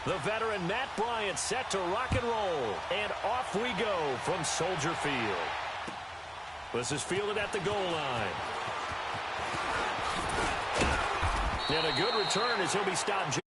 The veteran Matt Bryant set to rock and roll. And off we go from Soldier Field. This is fielded at the goal line. And a good return as he'll be stopped.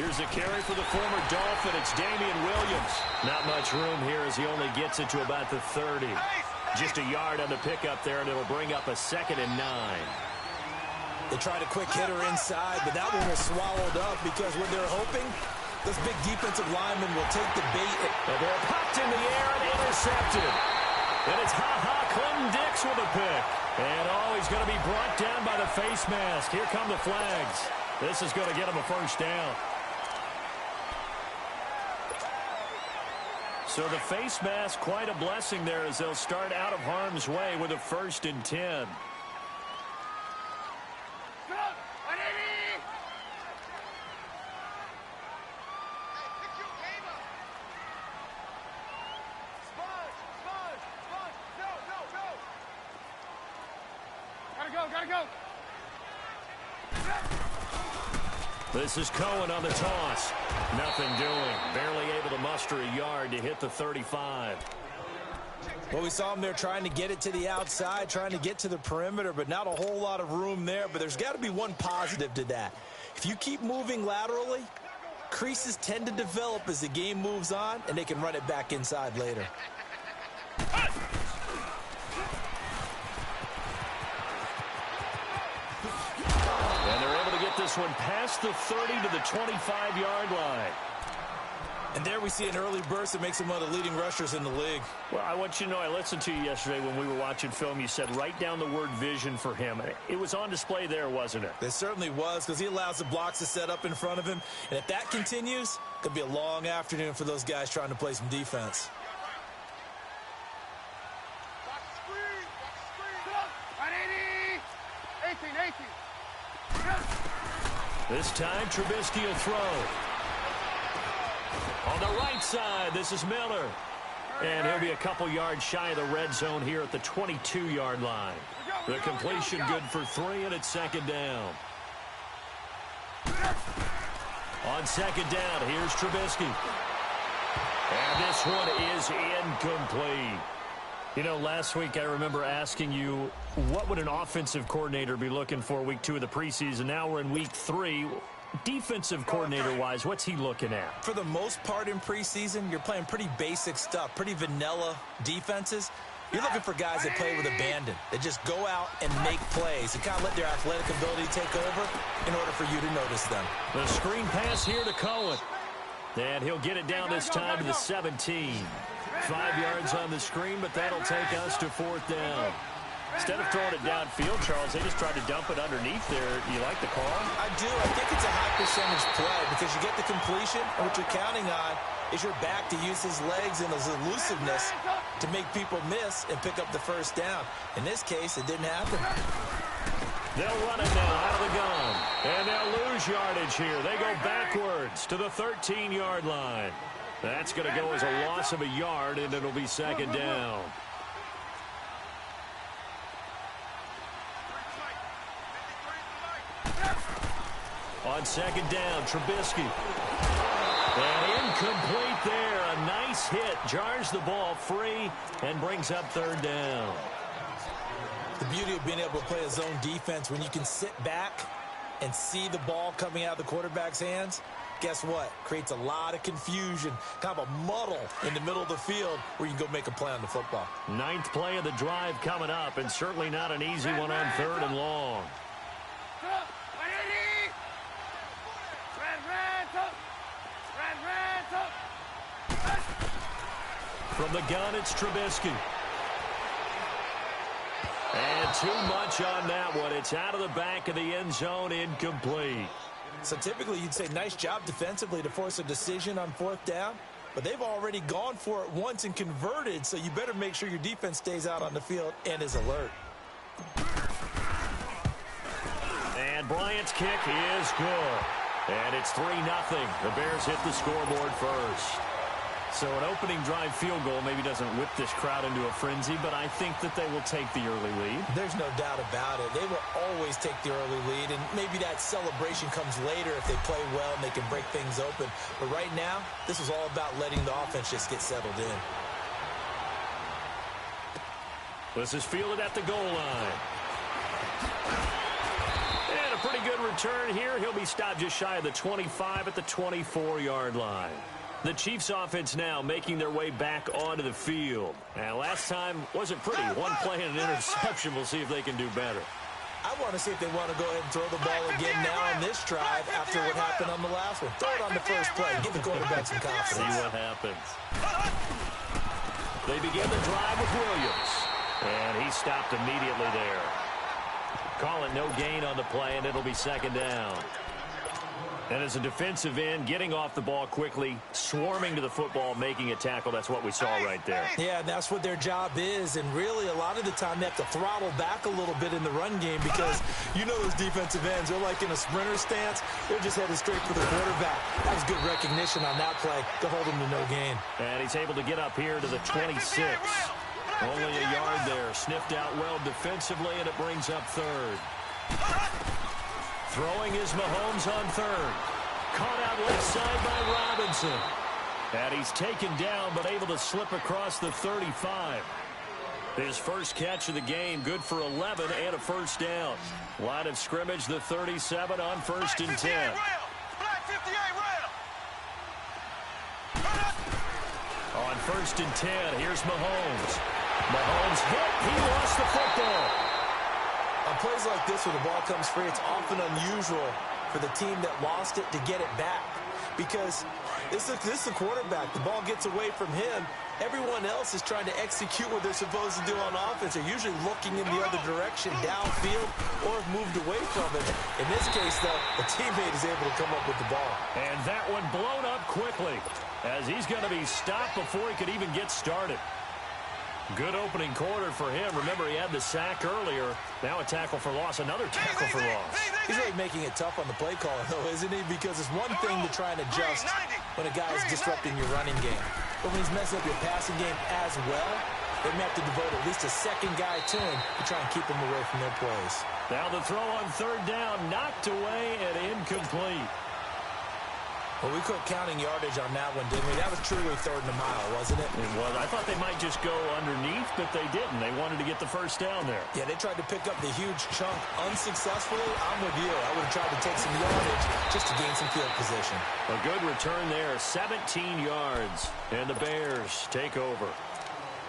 Here's a carry for the former Dolphin. It's Damian Williams. Not much room here as he only gets it to about the 30. Just a yard on the pickup there, and it'll bring up a 2nd and 9. They tried a quick hitter inside, but that one was swallowed up because what they're hoping, this big defensive lineman will take the bait. The ball popped in the air and intercepted. And it's Clinton Dix with a pick. And he's going to be brought down by the face mask. Here come the flags. This is going to get him a first down. So the face mask, quite a blessing there as they'll start out of harm's way with a 1st and 10. Gotta go. This is Cohen on the toss. Nothing doing. Barely able to muster a yard to hit the 35. Well, we saw him there trying to get it to the outside, trying to get to the perimeter, but not a whole lot of room there. But there's got to be one positive to that. If you keep moving laterally, creases tend to develop as the game moves on, and they can run it back inside later. This one past the 30 to the 25-yard line. And there we see an early burst that makes him one of the leading rushers in the league. Well, I want you to know, I listened to you yesterday when we were watching film. You said write down the word vision for him. It was on display there, wasn't it? It certainly was, because he allows the blocks to set up in front of him. And if that continues, it could be a long afternoon for those guys trying to play some defense. This time, Trubisky will throw. On the right side, this is Miller. And he'll be a couple yards shy of the red zone here at the 22-yard line. The completion good for 3, and it's 2nd down. On 2nd down, here's Trubisky. And this one is incomplete. You know, last week I remember asking you, what would an offensive coordinator be looking for week 2 of the preseason? Now we're in week 3. Defensive coordinator-wise, what's he looking at? For the most part in preseason, you're playing pretty basic stuff, pretty vanilla defenses. You're looking for guys that play with abandon, that just go out and make plays and kind of let their athletic ability take over in order for you to notice them. The screen pass here to Cohen. And he'll get it down this time to the 17. 5 yards on the screen, but that'll take us to 4th down. Instead of throwing it downfield, Charles, they just tried to dump it underneath there. You like the call? I do. I think it's a high percentage play because you get the completion, and what you're counting on is your back to use his legs and his elusiveness to make people miss and pick up the 1st down. In this case, it didn't happen. They'll run it now out of the gun. And they'll lose yardage here. They go backwards to the 13-yard line. That's going to go as a loss of a yard, and it'll be 2nd down. On 2nd down, Trubisky. And incomplete there. A nice hit. Jars the ball free and brings up 3rd down. The beauty of being able to play a zone defense when you can sit back and see the ball coming out of the quarterback's hands, guess what? Creates a lot of confusion, kind of a muddle in the middle of the field where you can go make a play on the football. 9th play of the drive coming up, and certainly not an easy one on 3rd and long. From the gun, it's Trubisky. And too much on that one. It's out of the back of the end zone, incomplete. So typically you'd say nice job defensively to force a decision on 4th down. but they've already gone for it once and converted, so you better make sure your defense stays out on the field and is alert. And Bryant's kick is good. And it's 3-0. The Bears hit the scoreboard first. So an opening drive field goal maybe doesn't whip this crowd into a frenzy, but I think that they will take the early lead. There's no doubt about it. They will always take the early lead, and maybe that celebration comes later if they play well and they can break things open. But right now, this is all about letting the offense just get settled in. This is fielded at the goal line. And a pretty good return here. He'll be stopped just shy of the 25 at the 24-yard line. The Chiefs offense now making their way back onto the field. And last time wasn't pretty. One play and an interception. We'll see if they can do better. I want to see if they want to go ahead and throw the ball again now on this drive after what happened on the last one. Throw it on the first play. Give the quarterback some confidence. See what happens. They begin the drive with Williams. And he stopped immediately there. Call it no gain on the play, and it'll be second down. And as a defensive end, getting off the ball quickly, swarming to the football, making a tackle, that's what we saw right there. Yeah, that's what their job is, and really a lot of the time they have to throttle back a little bit in the run game because you know those defensive ends, they're like in a sprinter stance. They're just headed straight for the quarterback. That was good recognition on that play to hold him to no gain. And he's able to get up here to the 26. Only a yard there, sniffed out well defensively, and it brings up third. Throwing is Mahomes on third. Caught out left side by Robinson. And he's taken down, but able to slip across the 35. His first catch of the game, good for 11 and a first down. Line of scrimmage, the 37 on first and 10. On first and 10, here's Mahomes. Mahomes hit. He lost the football. On plays like this where the ball comes free, it's often unusual for the team that lost it to get it back because this is the quarterback. The ball gets away from him. Everyone else is trying to execute what they're supposed to do on offense. They're usually looking in the other direction, downfield, or have moved away from it. In this case, though, the teammate is able to come up with the ball. And that one blown up quickly as he's going to be stopped before he could even get started. Good opening quarter for him. Remember, he had the sack earlier. Now a tackle for loss, another tackle for loss. He's really making it tough on the play caller, though, isn't he? Because it's one thing to try and adjust when a guy is disrupting your running game. But when he's messing up your passing game as well, they may have to devote at least a second guy to him to try and keep him away from their plays. Now the throw on third down, knocked away and incomplete. Well, we quit counting yardage on that one, didn't we? That was truly third and a mile, wasn't it? It was. I thought they might just go underneath, but they didn't. They wanted to get the first down there. Yeah, they tried to pick up the huge chunk unsuccessfully. I'm with you. I would have tried to take some yardage just to gain some field position. A good return there, 17 yards, and the Bears take over.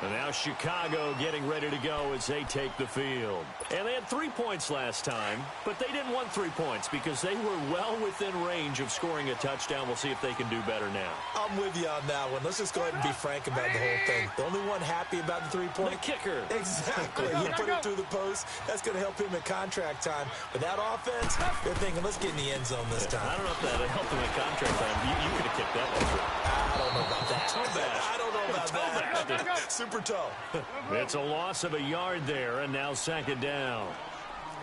And now Chicago getting ready to go as they take the field. And they had 3 points last time, but they didn't want 3 points because they were well within range of scoring a touchdown. We'll see if they can do better now. I'm with you on that one. Let's just go ahead and be frank about the whole thing. The only one happy about the 3-point? The kicker. Exactly. He put it through the post. That's going to help him in contract time. But that offense, they're thinking, let's get in the end zone this time. I don't know if that helped him in contract time. You could have kicked that one through. I don't know about that. Toe bash. I don't know about that. Super toe. It's a loss of a yard there, and now second down.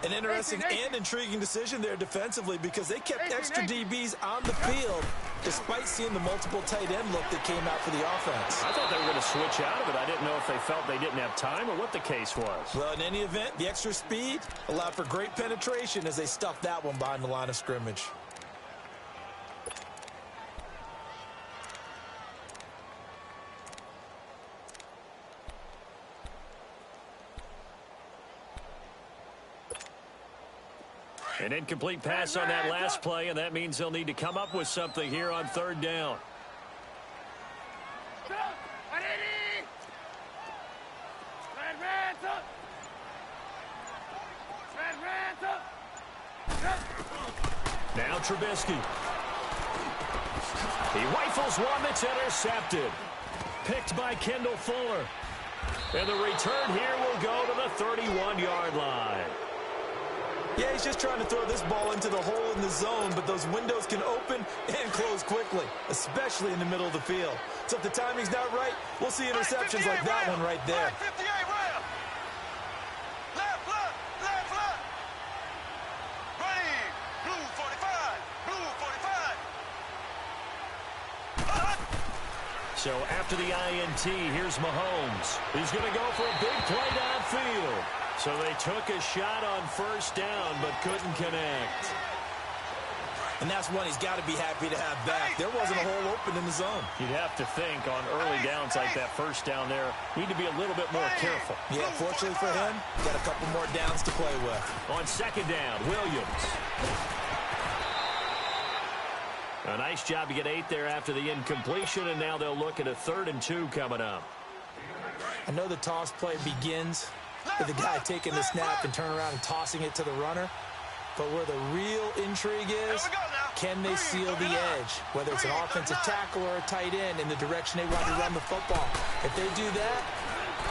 An interesting and intriguing decision there defensively because they kept extra DBs on the field despite seeing the multiple tight end look that came out for the offense. I thought they were going to switch out of it. I didn't know if they felt they didn't have time or what the case was. Well, in any event, the extra speed allowed for great penetration as they stuffed that one behind the line of scrimmage. An incomplete pass on that last play, and that means they'll need to come up with something here on third down. Now Trubisky. He rifles one that's intercepted. Picked by Kendall Fuller. And the return here will go to the 31-yard line. Yeah, he's just trying to throw this ball into the hole in the zone, but those windows can open and close quickly, especially in the middle of the field. So if the timing's not right, we'll see interceptions like that one right there. So after the INT, here's Mahomes. He's going to go for a big play downfield. So they took a shot on first down, but couldn't connect. And that's one he's got to be happy to have back. There wasn't a hole open in the zone. You'd have to think on early downs like that first down there, need to be a little bit more careful. Yeah, fortunately for him, got a couple more downs to play with. On second down, Williams. A nice job to get 8 there after the incompletion, and now they'll look at a 3rd and 2 coming up. I know the toss play begins with the guy taking the snap and turning around and tossing it to the runner. But where the real intrigue is, can they seal the edge? Whether it's an offensive tackle or a tight end in the direction they want to run the football. If they do that,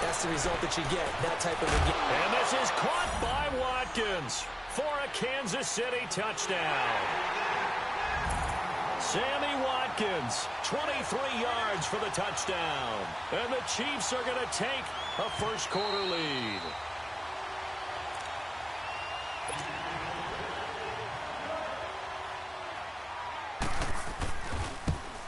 that's the result that you get, that type of a game. And this is caught by Watkins for a Kansas City touchdown. Sammy Watkins, 23 yards for the touchdown. And the Chiefs are going to take a first-quarter lead.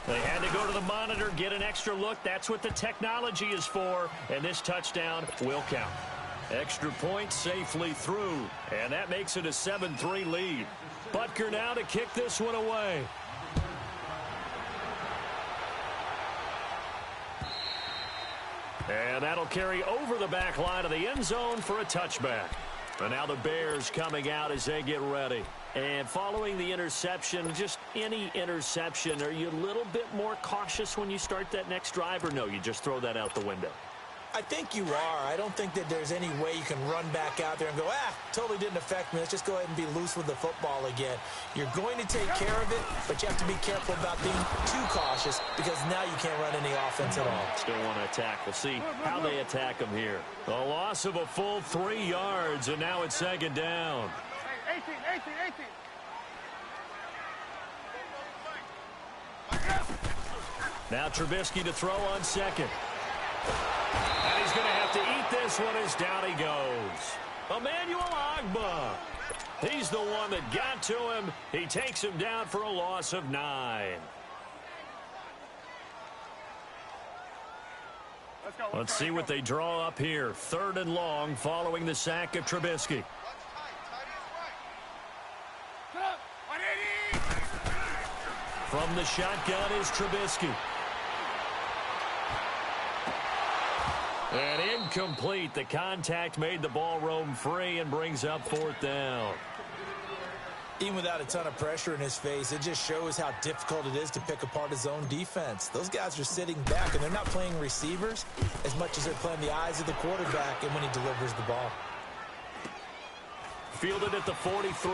They had to go to the monitor, get an extra look. That's what the technology is for. And this touchdown will count. Extra point safely through. And that makes it a 7-3 lead. Butker now to kick this one away. And that'll carry over the back line of the end zone for a touchback. And now the Bears coming out as they get ready. And following the interception, just any interception, are you a little bit more cautious when you start that next drive, or no, you just throw that out the window? I think you are. I don't think that there's any way you can run back out there and go, totally didn't affect me. Let's just go ahead and be loose with the football again. You're going to take care of it, but you have to be careful about being too cautious because now you can't run any offense at all. Still want to attack. We'll see how they attack them here. A loss of a full 3 yards, and now it's second down. 18. Now Trubisky to throw on second. And he's going to have to eat this one as down he goes. Emmanuel Ogbah. He's the one that got to him. He takes him down for a loss of 9. Let's see what they draw up here. 3rd and long following the sack of Trubisky. From the shotgun is Trubisky. And incomplete. The contact made the ball roam free and brings up 4th down. Even without a ton of pressure in his face, it just shows how difficult it is to pick apart his own defense. Those guys are sitting back, and they're not playing receivers as much as they're playing the eyes of the quarterback and when he delivers the ball. Fielded at the 43.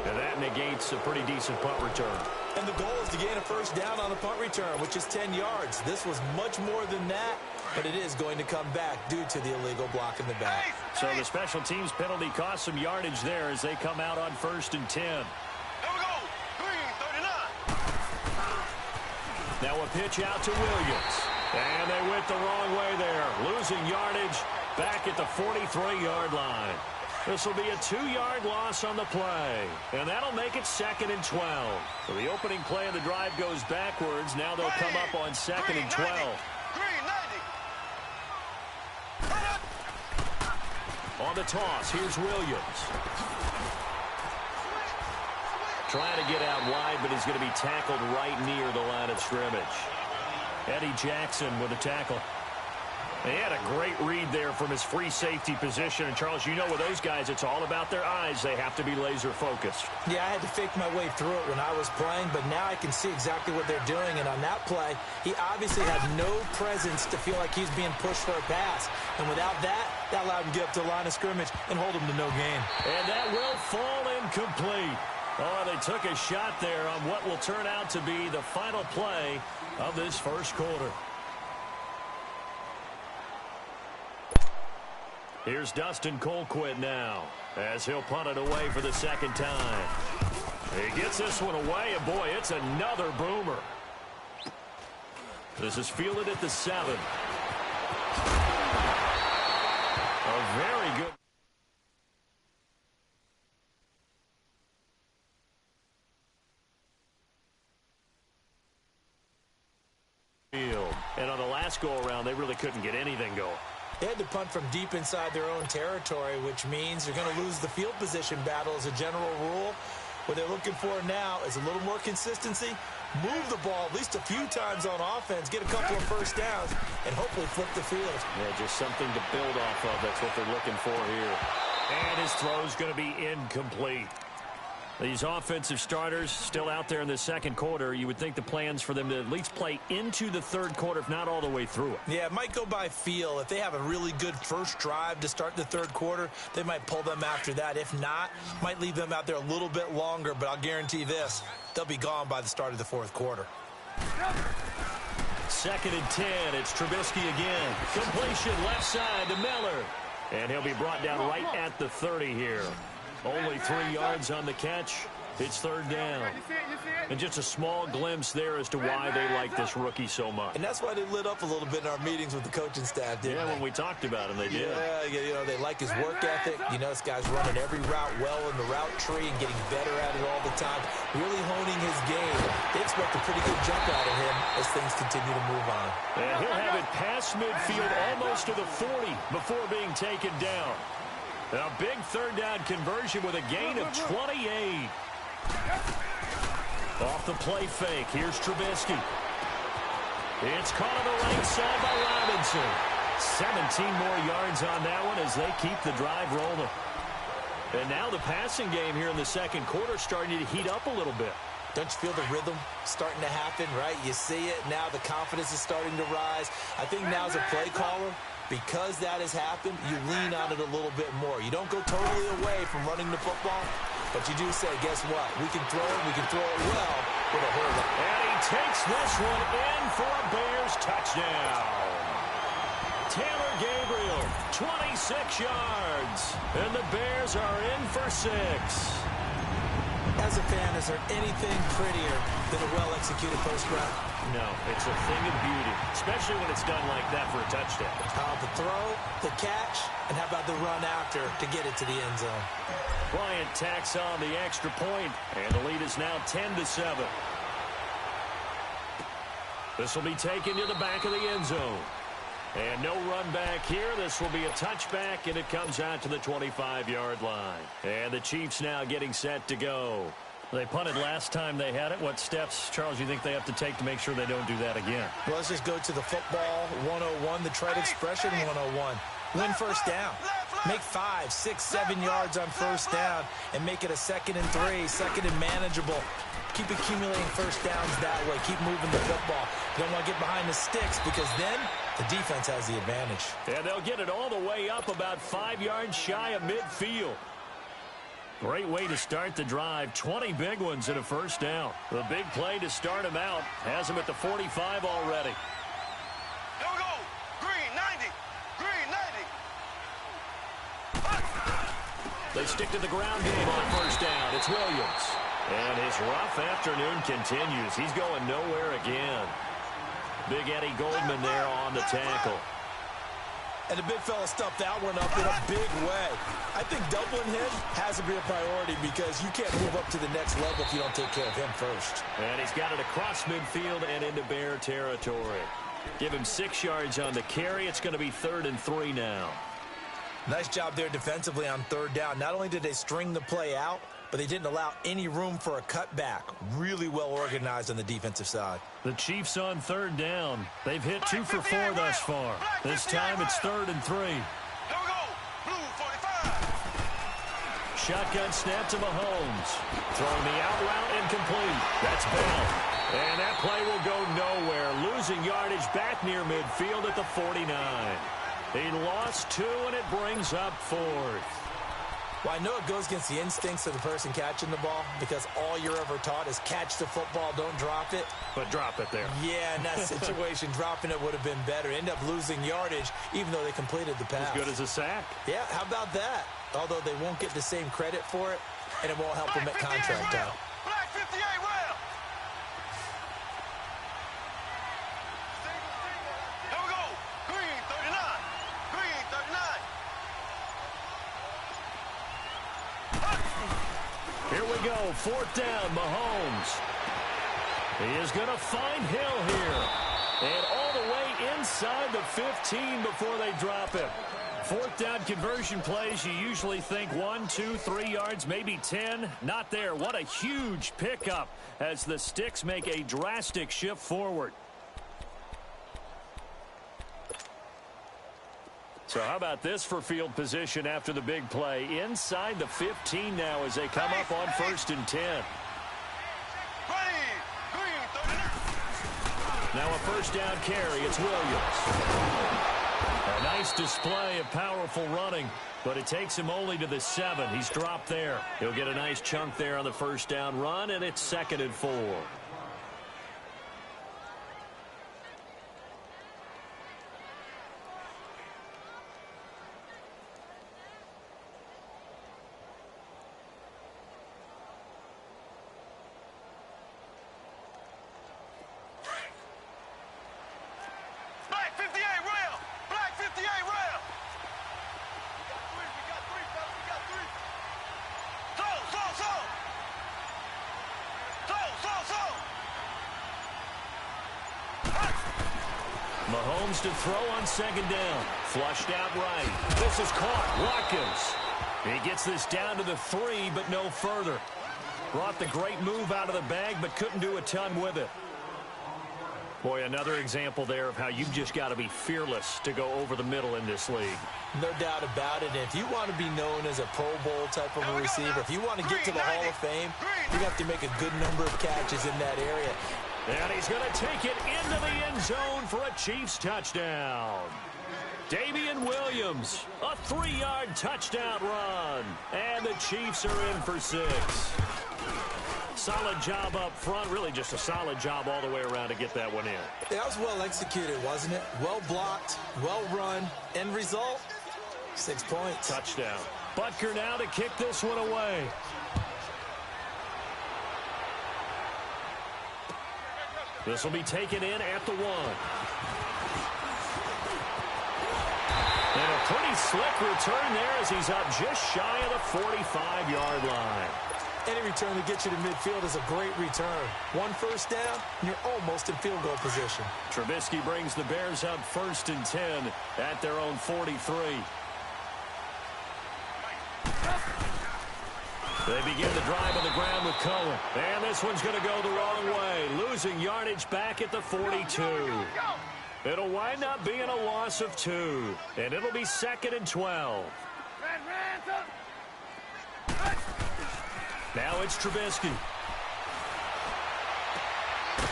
And that negates a pretty decent punt return. And the goal is to gain a first down on the punt return, which is 10 yards. This was much more than that, but it is going to come back due to the illegal block in the back. So the special teams penalty cost some yardage there as they come out on 1st and 10. There we go. Green, 39. Now a pitch out to Williams. And they went the wrong way there. Losing yardage back at the 43-yard line. This will be a 2-yard loss on the play. And that'll make it 2nd and 12. So the opening play of the drive goes backwards. Now they'll come up on 2nd and 12. On the toss, here's Williams. Trying to get out wide, but he's going to be tackled right near the line of scrimmage. Eddie Jackson with a tackle. They had a great read there from his free safety position. And, Charles, you know with those guys, it's all about their eyes. They have to be laser-focused. Yeah, I had to fake my way through it when I was playing, but now I can see exactly what they're doing. And on that play, he obviously had no presence to feel like he's being pushed for a pass. And without that, that allowed him to get up to the line of scrimmage and hold him to no gain. And that will fall incomplete. Oh, they took a shot there on what will turn out to be the final play of this first quarter. Here's Dustin Colquitt now as he'll punt it away for the second time. He gets this one away, and boy, it's another boomer. This is fielded at the 7. A very good. And on the last go-around, they really couldn't get anything going. They had to punt from deep inside their own territory, which means they're going to lose the field position battle as a general rule. What they're looking for now is a little more consistency, move the ball at least a few times on offense, get a couple of first downs, and hopefully flip the field. Yeah, just something to build off of. That's what they're looking for here. And his throw's going to be incomplete. These offensive starters still out there in the second quarter. You would think the plans for them to at least play into the third quarter, if not all the way through it. Yeah, it might go by feel. If they have a really good first drive to start the third quarter, they might pull them after that. If not, might leave them out there a little bit longer, but I'll guarantee this, they'll be gone by the start of the fourth quarter. 2nd and 10. It's Trubisky again. Completion left side to Miller. And he'll be brought down right at the 30 here. Only 3 yards on the catch. It's third down. And just a small glimpse there as to why they like this rookie so much. And that's why they lit up a little bit in our meetings with the coaching staff, didn't they? When we talked about him, they did. Yeah, you know, they like his work ethic. You know, this guy's running every route well in the route tree and getting better at it all the time, really honing his game. They expect a pretty good jump out of him as things continue to move on. And he'll have it past midfield almost to the 40 before being taken down. A big third down conversion with a gain of 28. Off the play fake, here's Trubisky. It's caught on the right side by Robinson. 17 more yards on that one as they keep the drive rolling. And now the passing game here in the second quarter starting to heat up a little bit. Don't you feel the rhythm starting to happen, right? You see it, now the confidence is starting to rise. I think now as a play caller, because that has happened, you lean on it a little bit more. You don't go totally away from running the football, but you do say, guess what? We can throw it well with a hold up. And he takes this one in for a Bears touchdown. Taylor Gabriel, 26 yards. And the Bears are in for 6. As a fan, is there anything prettier than a well-executed post route? No, it's a thing of beauty, especially when it's done like that for a touchdown. The throw, the catch, and how about the run after to get it to the end zone? Bryant tacks on the extra point, and the lead is now 10-7. This will be taken to the back of the end zone. And no run back here. This will be a touchback, and it comes out to the 25-yard line. And the Chiefs now getting set to go. They punted last time they had it. What steps, Charles, you think they have to take to make sure they don't do that again? Well, let's just go to the football 101, the trade expression 101. Win first down. Make 5, 6, 7 yards on first down and make it a 2nd and 3, 2nd and manageable. Keep accumulating first downs that way. Keep moving the football. You don't want to get behind the sticks because then the defense has the advantage. And they'll get it all the way up about 5 yards shy of midfield. Great way to start the drive. 20 big ones and a first down. The big play to start him out has him at the 45 already. Here we go. Green 90. Green 90. They stick to the ground game on first down. It's Williams. And his rough afternoon continues. He's going nowhere again. Big Eddie Goldman there on the tackle. And the big fella stuffed that one up in a big way. I think doubling him has to be a priority because you can't move up to the next level if you don't take care of him first. And he's got it across midfield and into Bear territory. Give him 6 yards on the carry. It's going to be 3rd and 3 now. Nice job there defensively on third down. Not only did they string the play out, but they didn't allow any room for a cutback. Really well organized on the defensive side. The Chiefs on third down. They've hit 2 for 4 thus far. This time it's 3rd and 3. Here we go. Blue 45. Shotgun snap to Mahomes. Throwing the out route incomplete. That's Bell. And that play will go nowhere. Losing yardage back near midfield at the 49. He lost 2, and it brings up 4th. Well, I know it goes against the instincts of the person catching the ball because all you're ever taught is catch the football, don't drop it. But drop it there. Yeah, in that situation, dropping it would have been better. End up losing yardage, even though they completed the pass. As good as a sack. Yeah, how about that? Although they won't get the same credit for it, and it won't help them at contract time. Black 58 rail. Here we go. Green 39. Green 39. Here we go, 4th down, Mahomes. He is going to find Hill here. And all the way inside the 15 before they drop him. 4th down conversion plays, you usually think 1, 2, 3 yards, maybe 10. Not there. What a huge pickup as the Sticks make a drastic shift forward. So how about this for field position after the big play? Inside the 15 now as they come up on 1st and 10. Now a 1st down carry. It's Williams. A nice display of powerful running, but it takes him only to the 7. He's dropped there. He'll get a nice chunk there on the 1st down run, and it's 2nd and 4. Mahomes to throw on 2nd down. Flushed out right. This is caught. Watkins. He gets this down to the 3, but no further. Brought the great move out of the bag, but couldn't do a ton with it. Boy, another example there of how you've just got to be fearless to go over the middle in this league. No doubt about it. And if you want to be known as a Pro Bowl type of a receiver, if you want to get to the Hall of Fame, you have to make a good number of catches in that area. And he's going to take it into the end zone for a Chiefs touchdown. Damian Williams, a 3-yard touchdown run. And the Chiefs are in for 6. Solid job up front. Really just a solid job all the way around to get that one in. That was well executed, wasn't it? Well blocked, well run. End result, 6 points. Touchdown. Butker now to kick this one away. This will be taken in at the 1. And a pretty slick return there as he's up just shy of the 45-yard line. Any return that gets you to midfield is a great return. 1 first down, and you're almost in field goal position. Trubisky brings the Bears up 1st and 10 at their own 43. They begin the drive on the ground with Cohen. And this one's going to go the wrong way. Losing yardage back at the 42. It'll wind up being a loss of 2. And it'll be 2nd and 12. Now it's Trubisky.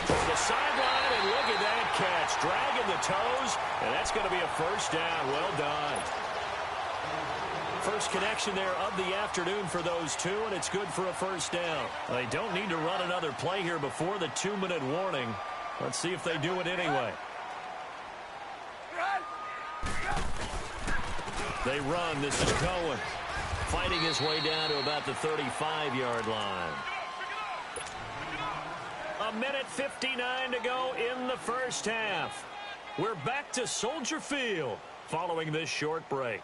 To the sideline, and look at that catch. Dragging the toes, and that's going to be a 1st down. Well done. First connection there of the afternoon for those two, and it's good for a 1st down. They don't need to run another play here before the 2-minute warning. Let's see if they do it anyway. They run. This is Cohen. Fighting his way down to about the 35-yard line. 1:59 to go in the 1st half. We're back to Soldier Field following this short break.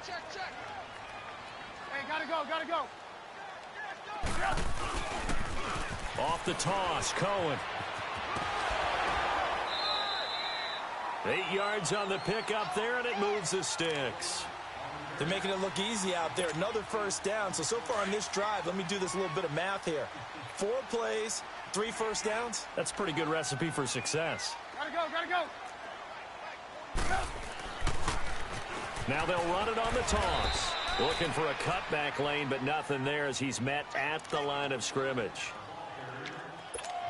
Check. Hey, gotta go. Off the toss, Cohen. 8 yards on the pickup there, and it moves the Sticks. They're making it look easy out there. Another 1st down. So far on this drive, let me do this little bit of math here. 4 plays, 3 1st downs. That's a pretty good recipe for success. Gotta go. Now they'll run it on the toss. Looking for a cutback lane, but nothing there as he's met at the line of scrimmage.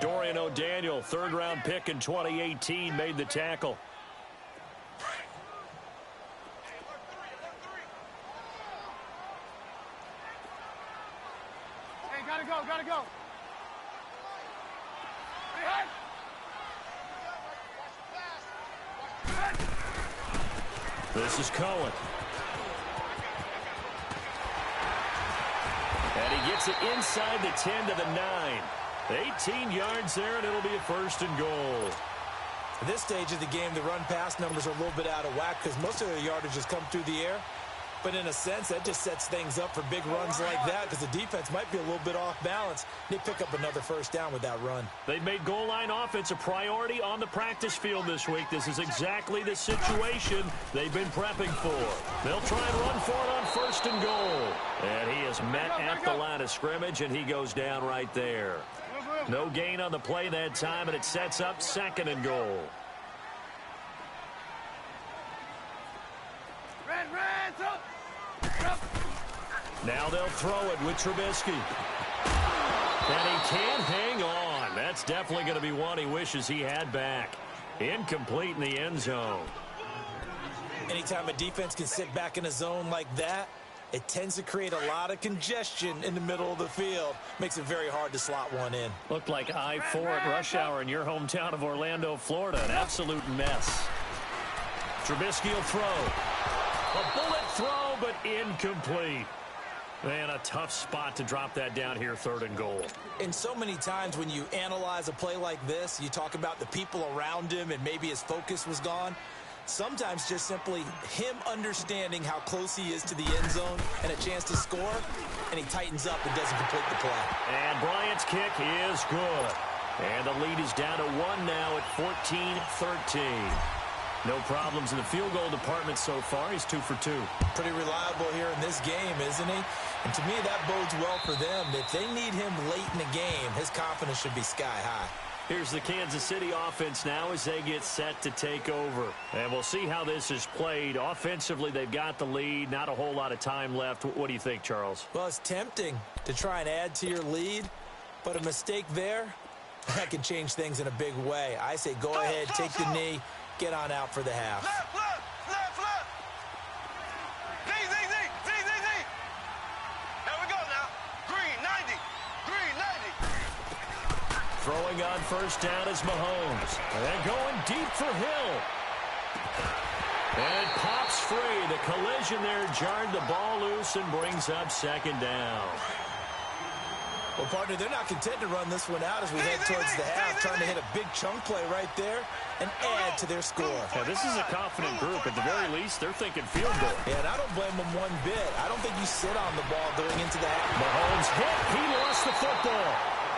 Dorian O'Daniel, third-round pick in 2018, made the tackle. Hey, gotta go, gotta go. This is Cohen. And he gets it inside the 10 to the 9. 18 yards there, and it'll be a first and goal. At this stage of the game, the run-pass numbers are a little bit out of whack because most of the yardage has come through the air. But in a sense, that just sets things up for big runs like that because the defense might be a little bit off balance. They pick up another first down with that run. They've made goal line offense a priority on the practice field this week. This is exactly the situation they've been prepping for. They'll try and run for it on first and goal. And he is met at the line of scrimmage, and he goes down right there. No gain on the play that time, and it sets up second and goal. Now they'll throw it with Trubisky. And he can't hang on. That's definitely going to be one he wishes he had back. Incomplete in the end zone. Anytime a defense can sit back in a zone like that, it tends to create a lot of congestion in the middle of the field. Makes it very hard to slot one in. Looked like I-4 at rush hour in your hometown of Orlando, Florida. An absolute mess. Trubisky will throw. A bullet throw, but incomplete. Man, a tough spot to drop that down here, third and goal. And so many times when you analyze a play like this, you talk about the people around him and maybe his focus was gone. Sometimes just simply him understanding how close he is to the end zone and a chance to score, and he tightens up and doesn't complete the play. And Bryant's kick is good. And the lead is down to 1 now at 14-13. No problems in the field goal department so far. He's 2 for 2. Pretty reliable here in this game, isn't he? And to me, that bodes well for them. If they need him late in the game, his confidence should be sky high. Here's the Kansas City offense now as they get set to take over. And we'll see how this is played. Offensively, they've got the lead. Not a whole lot of time left. What do you think, Charles? Well, it's tempting to try and add to your lead, but a mistake there, that can change things in a big way. I say go ahead, take the knee, get on out for the half. Left. There we go now. Green, 90. Green, 90. Throwing on first down is Mahomes. And going deep for Hill. And it pops free. The collision there jarred the ball loose and brings up second down. Well, partner, they're not content to run this one out as we head towards the half, trying to hit a big chunk play right there and add to their score. Yeah, this is a confident group. At the very least, they're thinking field goal. Yeah, and I don't blame them one bit. I don't think you sit on the ball going into the half. Mahomes hit. He lost the football.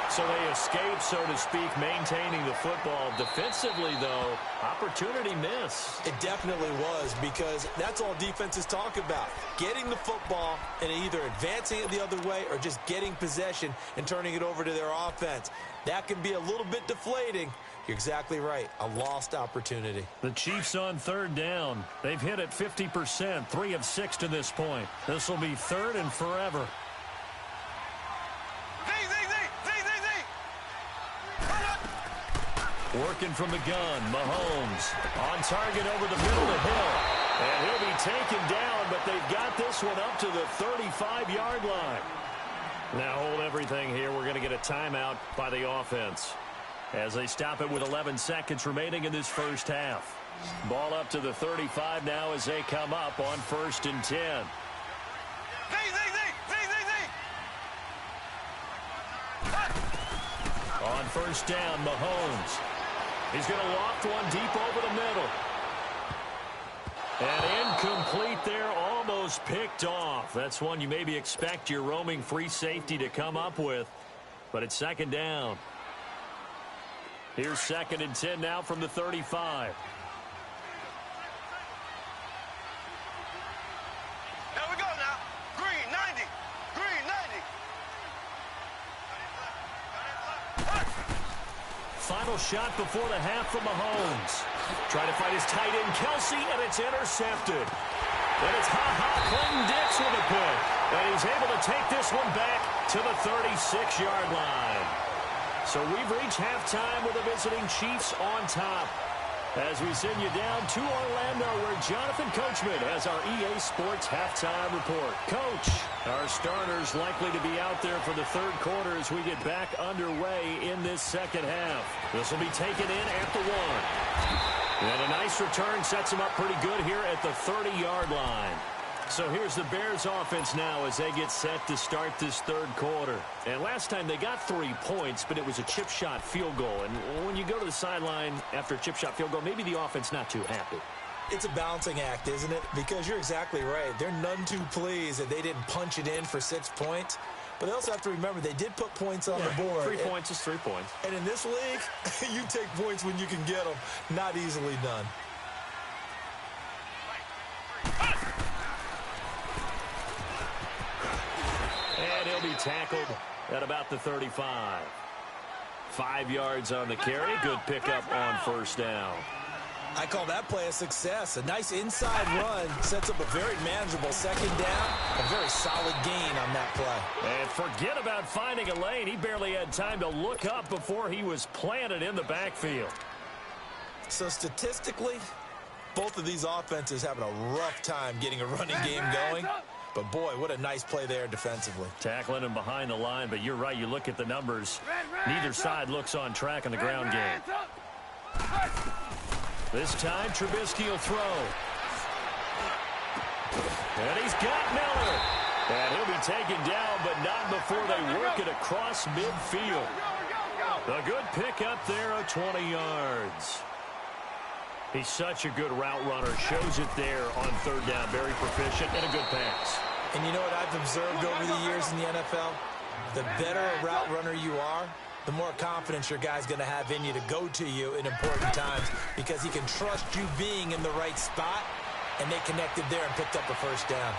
So they escape, so to speak, maintaining the football. Defensively, though, opportunity miss. It definitely was, because that's all defenses talk about. Getting the football and either advancing it the other way or just getting possession and turning it over to their offense. That can be a little bit deflating. You're exactly right. A lost opportunity. The Chiefs on third down. They've hit it 50%, 3 of 6 to this point. This will be third and forever. Working from the gun, Mahomes on target over the middle to Hill. And he'll be taken down, but they've got this one up to the 35-yard line. Now hold everything here. We're going to get a timeout by the offense as they stop it with 11 seconds remaining in this first half. Ball up to the 35 now as they come up on 1st and 10. On first down, Mahomes. He's going to loft one deep over the middle. And incomplete there, almost picked off. That's one you maybe expect your roaming free safety to come up with. But it's second down. Here's 2nd and 10 now from the 35. There we go now. Green, 90. Green, 90. Final shot before the half from Mahomes. Trying to fight his tight end, Kelsey, and it's intercepted. And it's Clinton Dix with a pick. And he's able to take this one back to the 36-yard line. So we've reached halftime with the visiting Chiefs on top. As we send you down to Orlando, where Jonathan Coachman has our EA Sports halftime report. Coach, our starters likely to be out there for the third quarter as we get back underway in this second half. This will be taken in at the 1. And a nice return sets them up pretty good here at the 30-yard line. So here's the Bears offense now as they get set to start this third quarter. And last time they got 3 points, but it was a chip shot field goal. And when you go to the sideline after a chip shot field goal, maybe the offense not too happy. It's a balancing act, isn't it? Because you're exactly right. They're none too pleased that they didn't punch it in for 6 points. But they also have to remember they did put points on the board. 3 points is 3 points. And in this league, you take points when you can get them. Not easily done. And he'll be tackled at about the 35. 5 yards on the carry. Good pickup on first down. I call that play a success. A nice inside run sets up a very manageable second down. A very solid gain on that play. And forget about finding a lane. He barely had time to look up before he was planted in the backfield. So statistically, both of these offenses having a rough time getting a running game going. But, boy, what a nice play there defensively. Tackling him behind the line, but you're right. You look at the numbers. Neither side looks on track in the ground game. This time, Trubisky will throw. And he's got Miller. And he'll be taken down, but not before they work it across midfield. A good pickup there of 20 yards. He's such a good route runner. Shows it there on third down. Very proficient and a good pass. And you know what I've observed over the years in the NFL? The better a route runner you are, the more confidence your guy's going to have in you to go to you in important times because he can trust you being in the right spot, and they connected there and picked up a first down.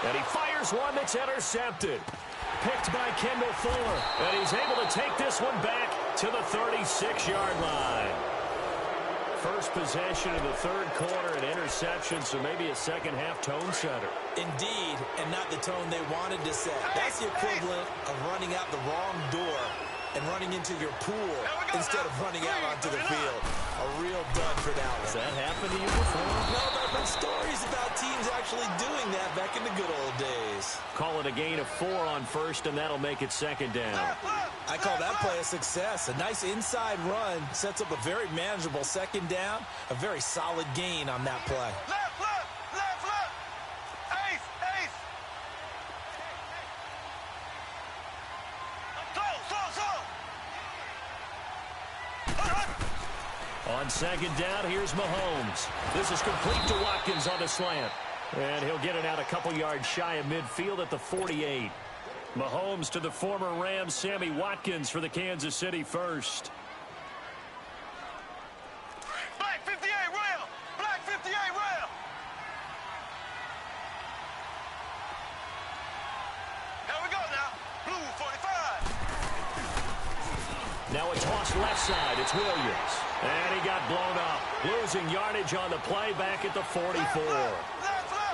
And he fires one that's intercepted. Picked by Kendall Fuller. And he's able to take this one back to the 36-yard line. First possession of the third quarter, an interception, so maybe a second-half tone setter. Indeed, and not the tone they wanted to set. That's the equivalent of running out the wrong door and running into your pool instead of running out onto the field. A real dud for that one. Has that happened to you before? No, but I've heard stories about teams actually doing that back in the good old days. Call it a gain of 4 on first, and that'll make it second down. I call that play a success. A nice inside run sets up a very manageable second down. A very solid gain on that play. Left, left, left, left. Ace, ace. Slow. On second down, here's Mahomes. This is complete to Watkins on the slant. And he'll get it out a couple yards shy of midfield at the 48. Mahomes to the former Rams, Sammy Watkins for the Kansas City first. Black 58 rail. Black 58 rail. Here we go now. Blue 45. Now a toss left side. It's Williams. And he got blown up. Losing yardage on the play back at the 44.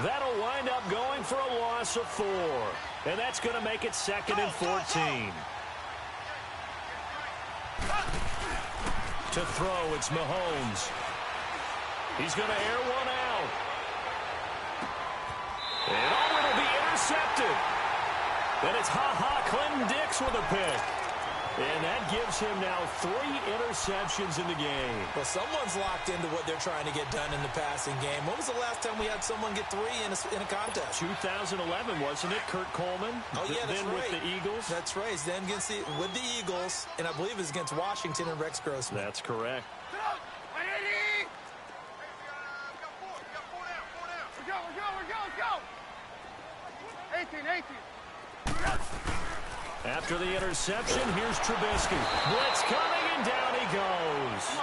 That'll wind up going for a loss of 4. And that's going to make it second and 14. To throw, it's Mahomes. He's going to air one out. And it'll be intercepted. And it's Clinton Dix with a pick. And that gives him now 3 interceptions in the game. Well, someone's locked into what they're trying to get done in the passing game. When was the last time we had someone get 3 in a contest? 2011, wasn't it? Kurt Coleman. Oh, yeah, that's then right. With the Eagles. That's right. Then with the Eagles, and I believe it was against Washington and Rex Grossman. That's correct. We're go. 18. After the interception, here's Trubisky. Blitz coming, and down he goes.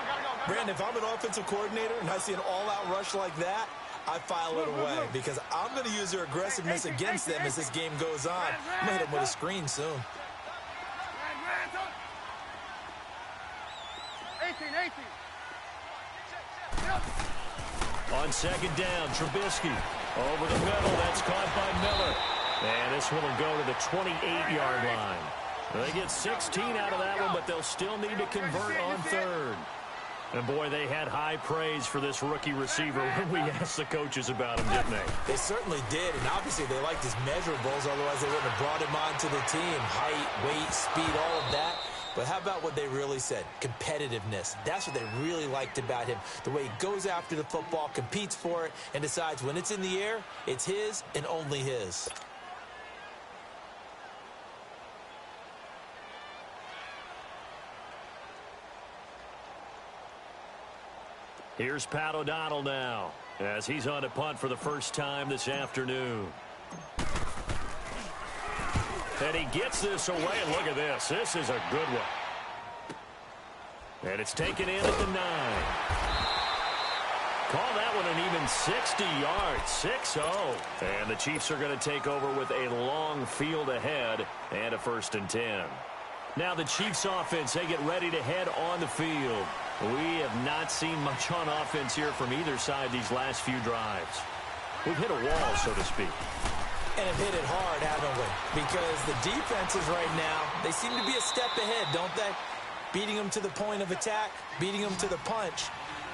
Brandon, if I'm an offensive coordinator and I see an all-out rush like that, I file it away because I'm going to use their aggressiveness against them as this game goes on. I'm going to hit them with a screen soon. 18. On second down, Trubisky over the middle. That's caught by Miller. And this one will go to the 28-yard line. They get 16 out of that one, but they'll still need to convert on third. And, boy, they had high praise for this rookie receiver when we asked the coaches about him, didn't they? They certainly did, and obviously they liked his measurables, otherwise they wouldn't have brought him onto the team. Height, weight, speed, all of that. But how about what they really said? Competitiveness. That's what they really liked about him. The way he goes after the football, competes for it, and decides when it's in the air, it's his and only his. Here's Pat O'Donnell now, as he's on to punt for the first time this afternoon. And he gets this away, and look at this. This is a good one. And it's taken in at the 9. Call that one an even 60 yards, 6-0. And the Chiefs are going to take over with a long field ahead and a 1st and 10. Now the Chiefs offense, they get ready to head on the field. We have not seen much on offense here from either side these last few drives. We've hit a wall, so to speak. And have hit it hard, haven't we? Because the defenses right now, they seem to be a step ahead, don't they? Beating them to the point of attack, beating them to the punch.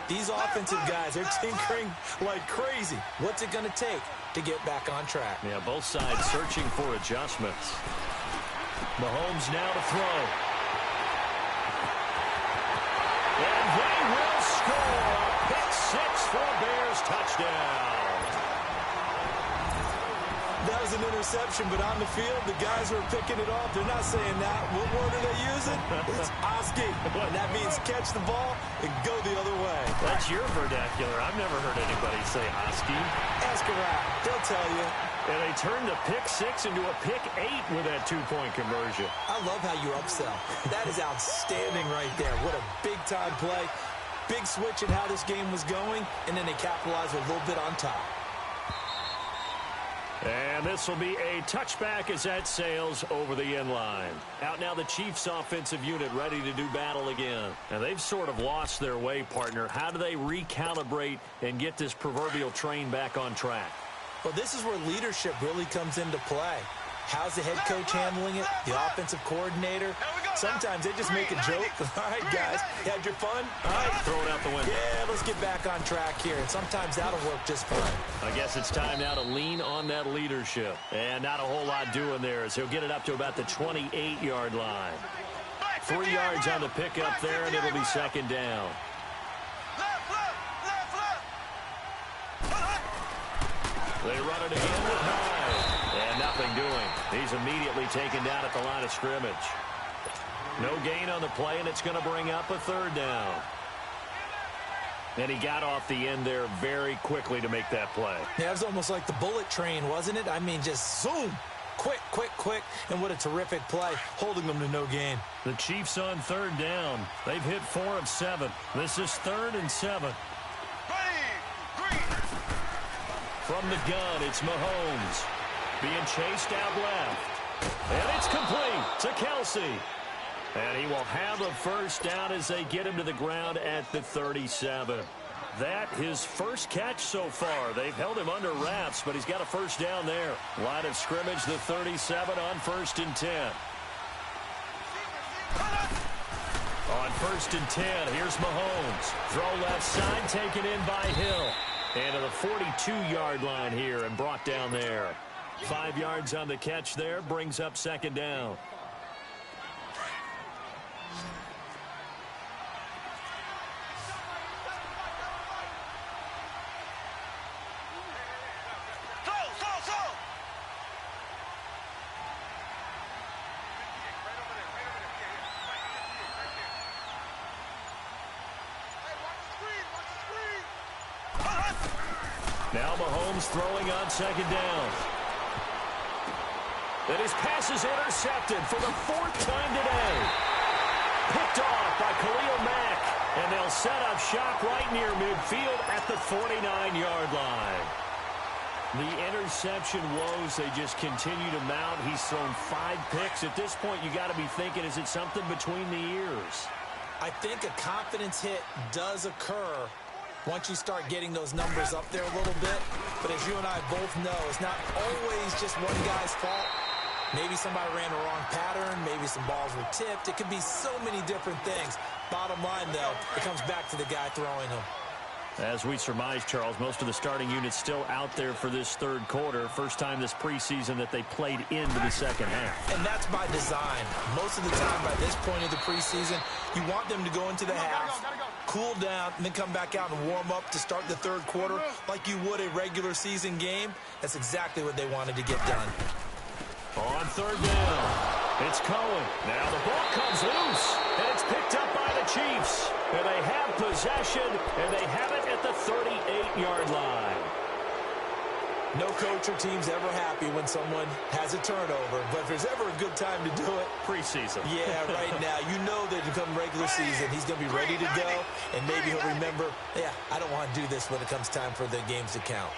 These offensive guys, they're tinkering like crazy. What's it going to take to get back on track? Yeah, both sides searching for adjustments. Mahomes now to throw. And they will score a pick 6 for a Bears touchdown. That was an interception, but on the field, the guys who are picking it off, they're not saying that. What word are they using? It's Oski. And that means catch the ball and go the other way. That's your vernacular. I've never heard anybody say Oski. Ask around. They'll tell you. And they turned the pick 6 into a pick 8 with that 2-point conversion. I love how you upsell. That is outstanding right there. What a big-time play. Big switch in how this game was going, and then they capitalized with a little bit on top. And this will be a touchback as that sails over the end line. Out now the Chiefs offensive unit ready to do battle again. And they've sort of lost their way, partner. How do they recalibrate and get this proverbial train back on track? Well, this is where leadership really comes into play. How's the head coach handling it? The offensive coordinator? Sometimes they just make a joke. All right, guys, you had your fun? All right. Throw it out the window. Yeah, let's get back on track here. And sometimes that'll work just fine. I guess it's time now to lean on that leadership. And not a whole lot doing there as he'll get it up to about the 28-yard line. 3 yards on the pickup there, and it'll be 2nd down. They run it again with Hyde. And nothing doing. He's immediately taken down at the line of scrimmage. No gain on the play, and it's going to bring up a 3rd down. And he got off the end there very quickly to make that play. Yeah, it was almost like the bullet train, wasn't it? I mean, just zoom. Quick, quick, quick. And what a terrific play, holding them to no gain. The Chiefs on 3rd down. They've hit 4 of 7. This is 3rd and 7. From the gun, it's Mahomes. Being chased out left. And it's complete to Kelsey. And he will have a 1st down as they get him to the ground at the 37. That his first catch so far. They've held him under wraps, but he's got a 1st down there. Line of scrimmage, the 37 on 1st and 10. On 1st and 10, here's Mahomes. Throw left side, taken in by Hill. And to the 42-yard line here and brought down there. 5 yards on the catch there, brings up 2nd down. Now Mahomes throwing on 2nd down. And his pass is intercepted for the 4th time today. Picked off by Khalil Mack. And they'll set up shop right near midfield at the 49-yard line. The interception woes, they just continue to mount. He's thrown 5 picks. At this point, you got to be thinking, is it something between the ears? I think a confidence hit does occur once you start getting those numbers up there a little bit. But as you and I both know, it's not always just one guy's fault. Maybe somebody ran the wrong pattern. Maybe some balls were tipped. It could be so many different things. Bottom line, though, it comes back to the guy throwing them. As we surmise, Charles, most of the starting units still out there for this third quarter. First time this preseason that they played into the second half. And that's by design. Most of the time by this point of the preseason, you want them to go into the half, cool down, and then come back out and warm up to start the third quarter like you would a regular season game. That's exactly what they wanted to get done. On third down, it's Cohen. Now the ball comes loose, and it's picked up by the Chiefs. And they have possession, and they have it at the 38-yard line. No coach or team's ever happy when someone has a turnover, but if there's ever a good time to do it, preseason. Yeah, right now. You know that come regular season, he's going to be ready to go, and maybe he'll remember, yeah, I don't want to do this when it comes time for the games to count.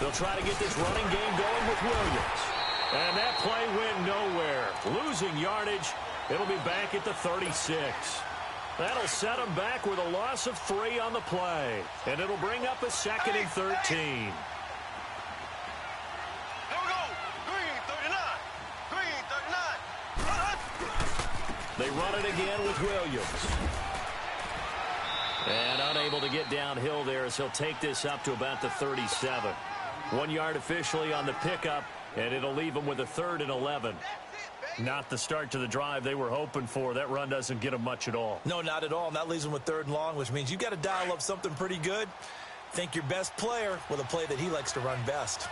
They'll try to get this running game going with Williams. And that play went nowhere. Losing yardage. It'll be back at the 36. That'll set them back with a loss of 3 on the play. And it'll bring up a 2nd and 13. Here we go. Green 39. Green 39. They run it again with Williams. And unable to get downhill there as he'll take this up to about the 37. 1 yard officially on the pickup, and it'll leave them with a 3rd and 11. Not the start to the drive they were hoping for. That run doesn't get them much at all. No, not at all. And that leaves them with 3rd and long, which means you've got to dial up something pretty good. Think your best player with a play that he likes to run best.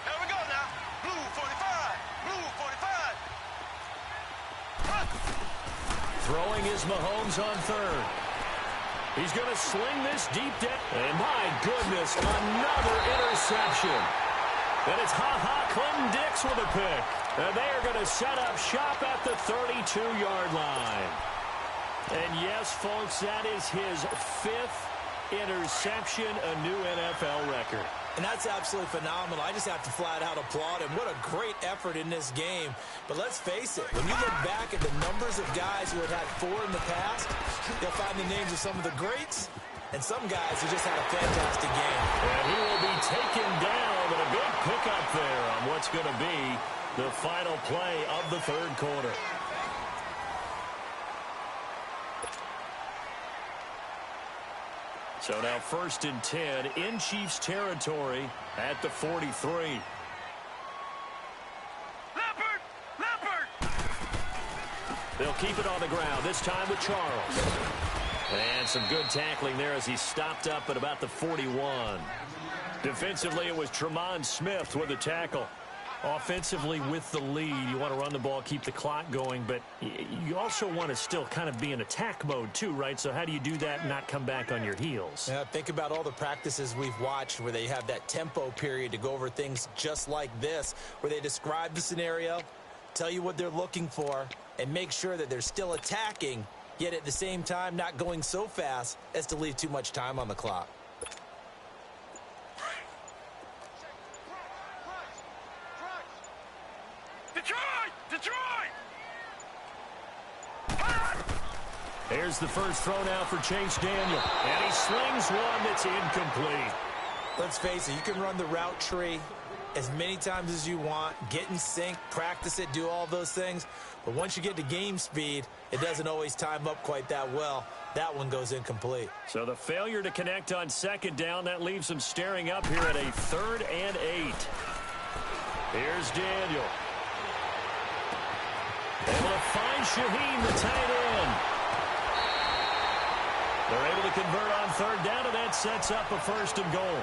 Here we go now. Blue 45. Blue 45. Throwing is Mahomes on 3rd. He's going to sling this deep down. And my goodness, another interception. And it's Clinton Dix with a pick. And they are going to set up shop at the 32-yard line. And yes, folks, that is his 5th interception, a new NFL record. And that's absolutely phenomenal. I just have to flat out applaud him. What a great effort in this game. But let's face it, when you look back at the numbers of guys who have had 4 in the past, you'll find the names of some of the greats and some guys who just had a fantastic game. And he will be taken down, but a good pickup there on what's going to be the final play of the third quarter. So now 1st and 10 in Chiefs territory at the 43. Leopard! They'll keep it on the ground, this time with Charles. And some good tackling there as he stopped up at about the 41. Defensively, it was Tremont Smith with a tackle. Offensively, with the lead, you want to run the ball, keep the clock going, but you also want to still kind of be in attack mode too, right? So how do you do that and not come back on your heels? Yeah, think about all the practices we've watched where they have that tempo period to go over things just like this, where they describe the scenario, tell you what they're looking for, and make sure that they're still attacking, yet at the same time not going so fast as to leave too much time on the clock. Detroit! Here's the first throw now for Chase Daniel. And he slings one that's incomplete. Let's face it, you can run the route tree as many times as you want, get in sync, practice it, do all those things. But once you get to game speed, it doesn't always time up quite that well. That one goes incomplete. So the failure to connect on 2nd down, that leaves him staring up here at a 3rd and 8. Here's Daniel. Able to find Shaheen, the tight end. They're able to convert on 3rd down, and that sets up a 1st and goal.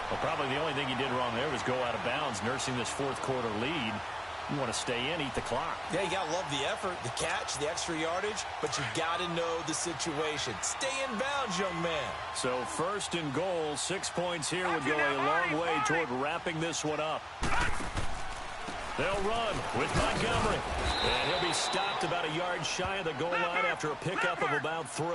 Well, probably the only thing he did wrong there was go out of bounds, nursing this 4th quarter lead. You want to stay in, eat the clock. Yeah, you got to love the effort, the catch, the extra yardage, but you got to know the situation. Stay in bounds, young man. So 1st and goal, 6 points here would go a long way toward wrapping this one up. They'll run with Montgomery. And he'll be stopped about a yard shy of the goal line after a pickup of about 3.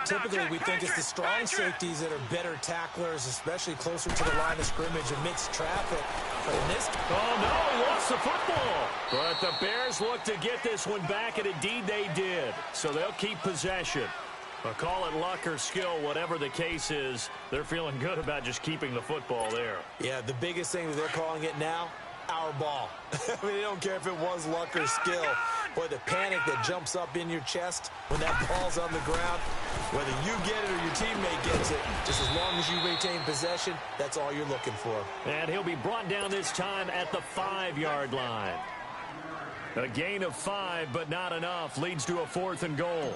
Typically, we think it's the strong safeties that are better tacklers, especially closer to the line of scrimmage amidst traffic. Oh, no, he lost the football. But the Bears look to get this one back, and indeed they did. So they'll keep possession. But call it luck or skill, whatever the case is, they're feeling good about just keeping the football there. Yeah, the biggest thing that they're calling it now, our ball. I mean, they don't care if it was luck or skill. Boy, the panic that jumps up in your chest when that ball's on the ground, whether you get it or your teammate gets it, just as long as you retain possession, that's all you're looking for. And he'll be brought down this time at the 5-yard line. A gain of 5, but not enough, leads to a 4th and goal.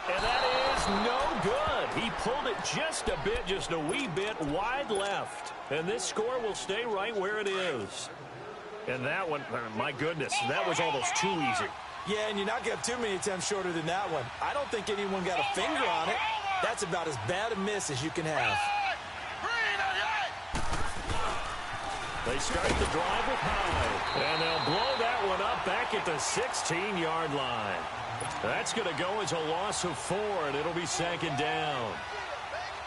And that is no good. He pulled it just a bit, just a wee bit wide left. And this score will stay right where it is. And that one, my goodness, that was almost too easy. Yeah, and you're not going to have too many attempts shorter than that one. I don't think anyone got a finger on it. That's about as bad a miss as you can have. They start the drive with high. And they'll blow that one up back at the 16-yard line. That's going to go as a loss of 4, and it'll be 2nd down.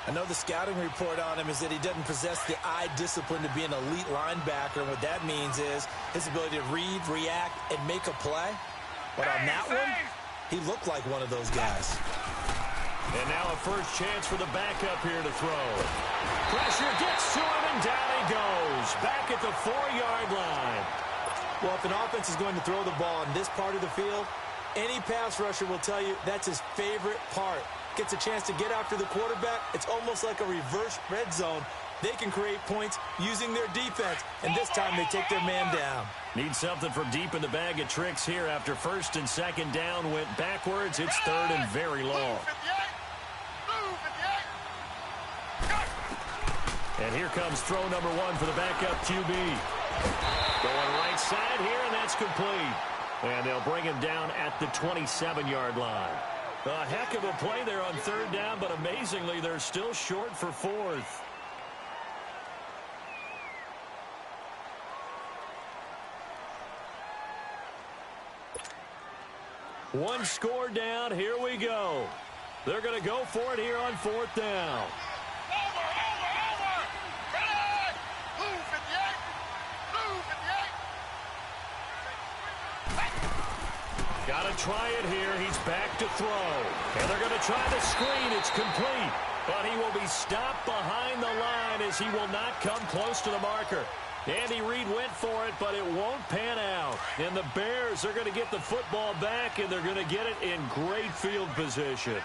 I know the scouting report on him is that he doesn't possess the eye discipline to be an elite linebacker. And what that means is his ability to read, react, and make a play. But on that one, he looked like one of those guys. And now a first chance for the backup here to throw. Pressure gets to him, and down he goes. Back at the 4-yard line. Well, if an offense is going to throw the ball in this part of the field, any pass rusher will tell you that's his favorite part. Gets a chance to get after the quarterback. It's almost like a reverse red zone. They can create points using their defense, and this time they take their man down. Need something from deep in the bag of tricks here after 1st and 2nd down went backwards. It's 3rd and very long. And here comes throw number 1 for the backup QB. Going right side here, and that's complete. And they'll bring him down at the 27-yard line. A heck of a play there on 3rd down, but amazingly, they're still short for 4th. One score down. Here we go. They're going to go for it here on 4th down. Got to try it here. He's back to throw. And they're going to try the screen. It's complete. But he will be stopped behind the line as he will not come close to the marker. Andy Reid went for it, but it won't pan out. And the Bears are going to get the football back, and they're going to get it in great field position.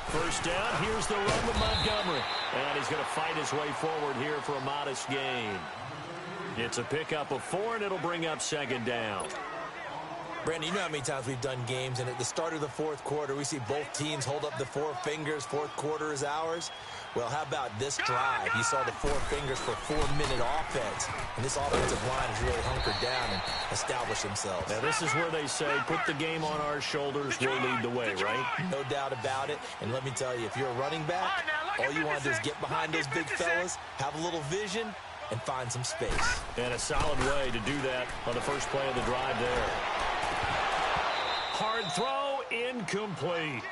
First down, here's the run with Montgomery. And he's going to fight his way forward here for a modest gain. It's a pickup of 4, and it'll bring up 2nd down. Brandon, you know how many times we've done games, and at the start of the 4th quarter, we see both teams hold up the 4 fingers. 4th quarter is ours. Well, how about this drive? You saw the 4 fingers for 4-minute offense, and this offensive line has really hunkered down and established themselves. Now, this is where they say, put the game on our shoulders, we'll lead the way, right? No doubt about it. And let me tell you, if you're a running back, all you want to do is get behind those big fellas, have a little vision, and find some space. And a solid way to do that on the first play of the drive there. Hard throw, incomplete.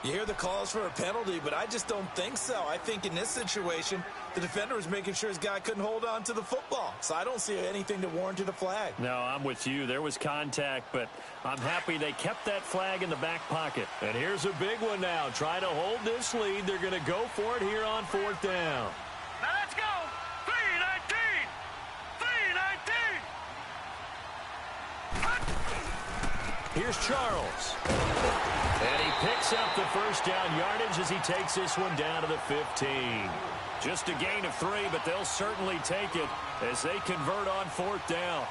You hear the calls for a penalty, but I just don't think so. I think in this situation, the defender was making sure his guy couldn't hold on to the football. So I don't see anything that warranted a flag. No, I'm with you. There was contact, but I'm happy they kept that flag in the back pocket. And here's a big one now. Try to hold this lead. They're going to go for it here on 4th down. Now let's go. 3-19. 3-19. Here's Charles. And he picks up the first down yardage as he takes this one down to the 15. Just a gain of 3, but they'll certainly take it as they convert on 4th down.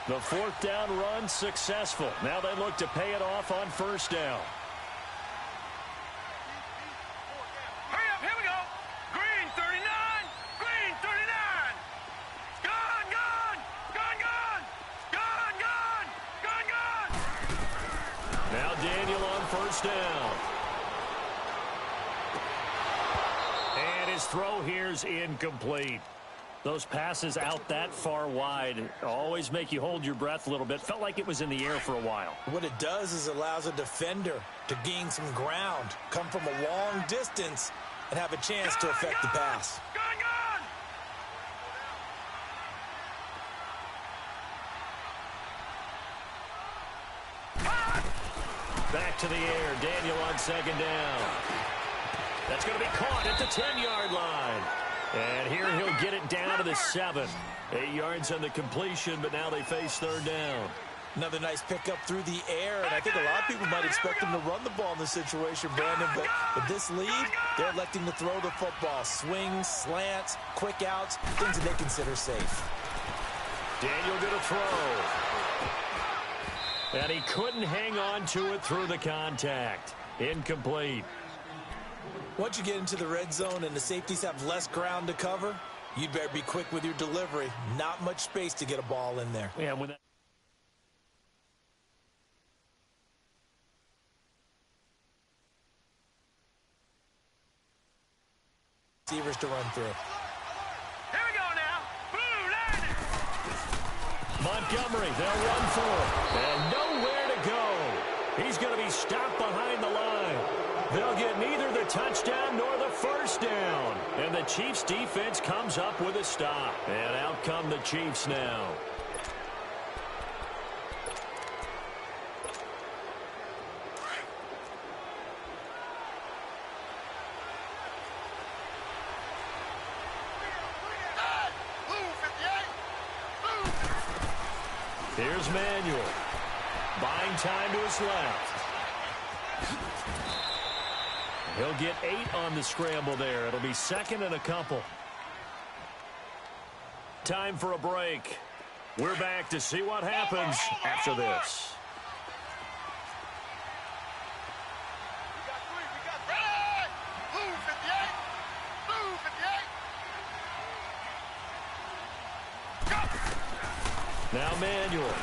The 4th down run successful. Now they look to pay it off on 1st down. Hurry up, here we go. Green 39. Green 39. Gone, gone. Gone, gone. Gone, gone. Gone, gone. Now Daniel on 1st down. And his throw here's incomplete. Those passes out that far wide always make you hold your breath a little bit. Felt like it was in the air for a while. What it does is allows a defender to gain some ground, come from a long distance, and have a chance to affect the pass. Back to the air. Daniel on second down. That's going to be caught at the 10-yard line. And here he'll get it down to the 7. 8 yards on the completion, but now they face third down. Another nice pickup through the air, and I think a lot of people might expect him to run the ball in this situation, Brandon, but with this lead, they're electing to throw the football. Swings, slants, quick outs, things that they consider safe. Daniel going to throw. And he couldn't hang on to it through the contact. Incomplete. Once you get into the red zone and the safeties have less ground to cover, you'd better be quick with your delivery. Not much space to get a ball in there. Yeah, when that receivers to run through. Here we go now. Blue line. Montgomery, they'll run for it. And nowhere to go. He's going to be stopped behind the line. They'll get neither the touchdown nor the first down. And the Chiefs defense comes up with a stop. And out come the Chiefs now. Here's Manuel. Buying time to his left. He'll get 8 on the scramble there. It'll be second and a couple. Time for a break. We're back to see what happens after this. Now Manuel.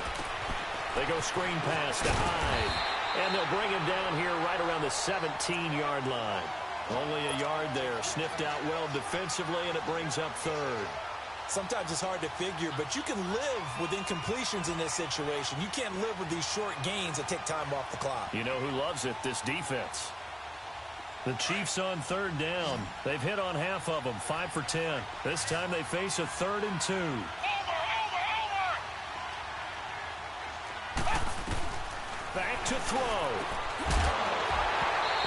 They go screen pass to Hyde. And they'll bring him down here right around the 17-yard line. Only a yard there. Sniffed out well defensively, and it brings up third. Sometimes it's hard to figure, but you can live with incompletions in this situation. You can't live with these short gains that take time off the clock. You know who loves it? This defense. The Chiefs on third down. They've hit on half of them, 5 for 10. This time they face a 3rd and 2. Back to throw.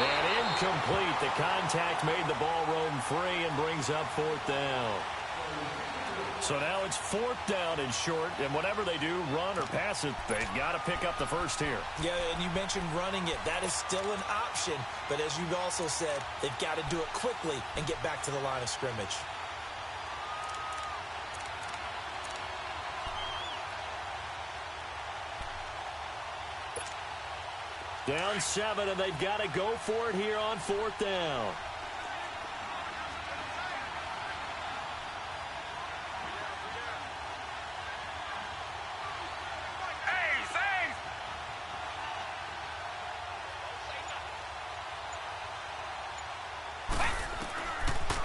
And incomplete. The contact made the ball roam free and brings up 4th down. So now it's 4th down and short, and whatever they do, run or pass it, they've got to pick up the first here. Yeah, and you mentioned running it. That is still an option, but as you've also said, they've got to do it quickly and get back to the line of scrimmage. Down 7, and they've got to go for it here on 4th down.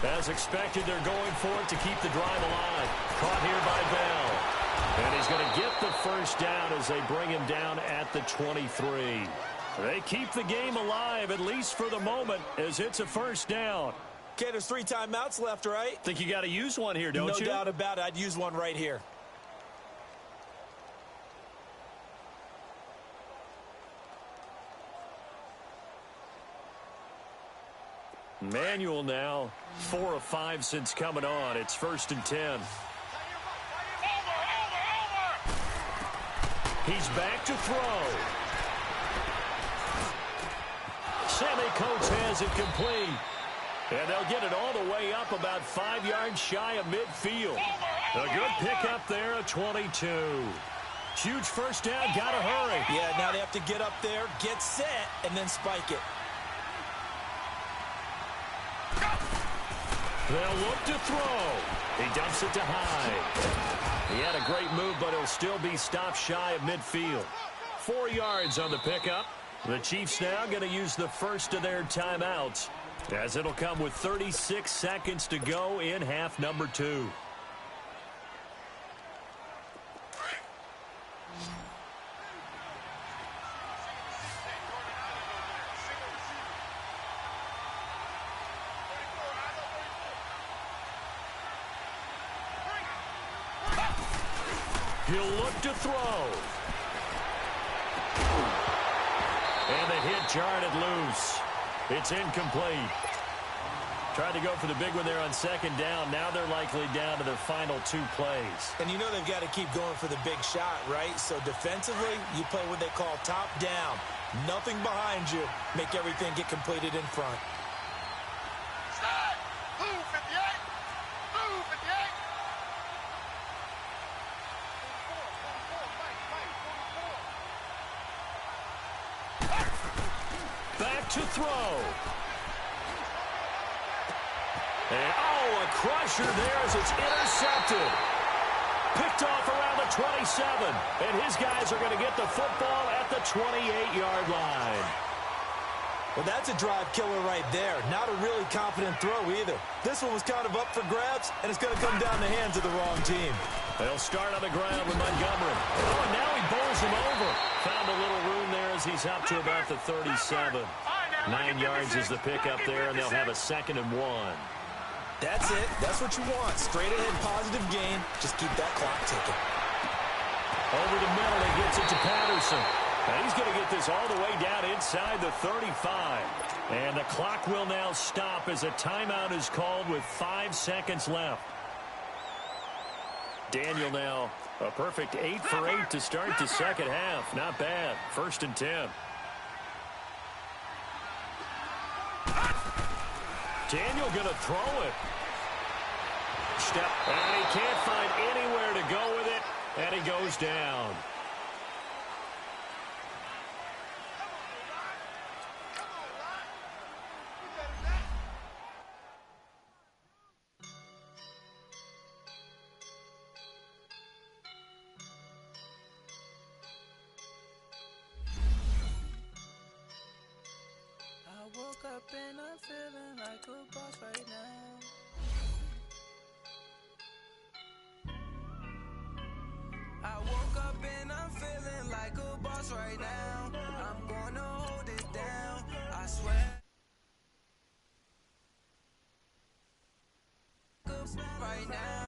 As expected, they're going for it to keep the drive alive. Caught here by Bell. And he's going to get the first down as they bring him down at the 23. They keep the game alive, at least for the moment, as it's a first down. Okay, there's 3 timeouts left, right? Think you got to use one here, don't you? No doubt about it. I'd use one right here. Manuel now, 4 of 5 since coming on. It's 1st and 10. He's back to throw. Sammy Coates has it complete. And they'll get it all the way up about 5 yards shy of midfield. A good pickup there at 22. Huge first down, gotta hurry. Yeah, now they have to get up there, get set, and then spike it. They'll look to throw. He dumps it to Hyde. He had a great move, but he'll still be stopped shy of midfield. 4 yards on the pickup. The Chiefs now going to use the first of their timeouts, as it'll come with 36 seconds to go in half number 2. He'll look to throw. And the hit jarred it loose. It's incomplete. Tried to go for the big one there on second down. Now they're likely down to their final 2 plays. And you know they've got to keep going for the big shot, right? So defensively, you play what they call top down. Nothing behind you. Make everything get completed in front. Start. Blue 58. Blue 58. Back to throw. And, oh, a crusher there as it's intercepted. Picked off around the 27. And his guys are going to get the football at the 28-yard line. Well, that's a drive killer right there. Not a really confident throw either. This one was kind of up for grabs, and it's going to come down the hands of the wrong team. They'll start on the ground with Montgomery. Oh, and now he bowls him over. Found a little room there as he's up to about the 37. 9 yards is the pickup there, and they'll have a 2nd and 1. That's it. That's what you want. Straight ahead positive gain. Just keep that clock ticking. Over the middle, he gets it to Patterson. And he's going to get this all the way down inside the 35. And the clock will now stop as a timeout is called with 5 seconds left. Daniel now a perfect 8 for 8 to start the second half. Not bad. 1st and 10. Daniel going to throw it. Step. And he can't find anywhere to go with it. And he goes down. I woke up and I'm feeling like a boss right now. I woke up and I'm feeling like a boss right now. I'm gonna hold it down, I swear. Right now.